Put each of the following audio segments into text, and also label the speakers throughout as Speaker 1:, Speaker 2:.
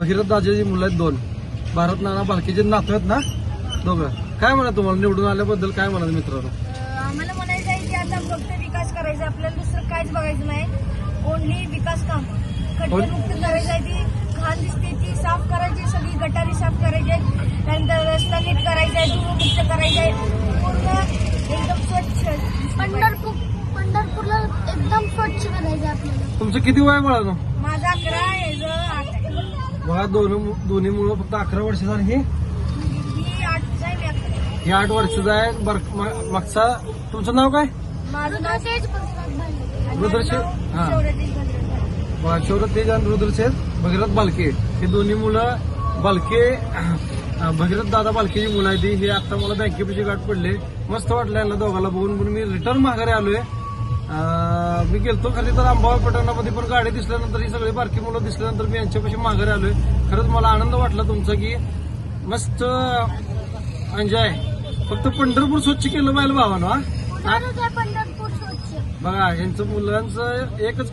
Speaker 1: भगीरथ दादाची मुलं आहेत 2. भारत नाना बालकीचे नातू आहेत ना दोघं. काय म्हणा तुम्हाला निवडून आल्याबद्दल काय म्हणा मित्रांनो?
Speaker 2: आम्हाला म्हणायचं आहे की आता फक्त विकास करायचा, आपल्याला दुसरं काहीच बघायचं नाही. ओनली विकास काम खड्डेमुक्त करायचं आहे. ती घाण दिसते ती साफ करायची, सगळी गटारी साफ करायची आहेत, त्यानंतर रस्ता नीट करायचा आहे, धूळमुक्त करायचं आहे, पूर्ण एकदम स्वच्छ. पंढरपूरला एकदम स्वच्छ करायचं आपल्याला.
Speaker 1: तुमचं किती वय बाळानो?
Speaker 2: माझा 11 आहे, 8 आहे.
Speaker 1: बघा दोन्ही मुलं फक्त 11 वर्षाचा आणि
Speaker 2: ही 8 आहे.
Speaker 1: हे 8 वर्षाचा आहे. मागचा तुमचं नाव काय?
Speaker 2: माझं नाव तेज
Speaker 1: रुद्रशेठ. हा बघा शौरभ तेज आणि रुद्रशेठ भगीरथ बालके हे दोन्ही मुलं बालके भगीरथ दादा बालकेची मुलं आहेत. हे आता मला बँकेपाशी गाठ पडले. मस्त वाटलं यांना दोघाला बघून. म्हणून मी रिटर्न माघारी आलोय. मी गेलतो खाली तर आंबावा पटणामध्ये पण गाडी दिसल्यानंतर ही सगळी बारकी मुलं दिसल्यानंतर मी यांच्यापाशी माघारी आलोय. खरंच मला आनंद वाटला तुमचा की मस्त एन्जॉय. फक्त पंढरपूर स्वच्छ केलं पाहिजे भावानं.
Speaker 2: पंढरपूर स्वच्छ.
Speaker 1: बघा यांचं मुलांचं एकच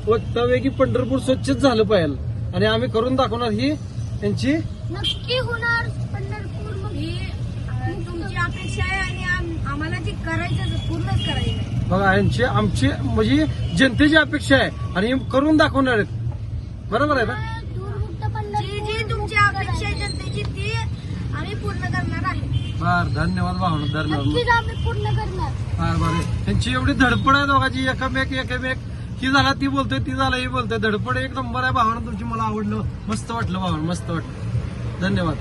Speaker 1: वक्तव्य की पंढरपूर स्वच्छच झालं पाहिजे आणि आम्ही करून दाखवणार. ही यांची
Speaker 2: नक्की होणार. पंढरपूर ही तुमची अपेक्षा आहे आणि आम्हाला जी करायचं पूर्णच करायचं.
Speaker 1: बघा यांची आमची म्हणजे जनतेची अपेक्षा आहे आणि करून दाखवणार आहेत. बरोबर आहे ना?
Speaker 2: जी तुमची अपेक्षा आहे जनतेची ती आम्ही पूर्ण करणार आहे.
Speaker 1: बर धन्यवाद भावना. धन्यवाद.
Speaker 2: आम्ही पूर्ण करणार.
Speaker 1: बरं त्यांची एवढी धडपड आहे दोघांची. एकमेक ही झाला ती बोलतोय, ती झाला ही बोलतोय. धडपड एक नंबर आहे भावना तुमची. मला आवडलं. मस्त वाटलं भावना. मस्त वाटलं. धन्यवाद.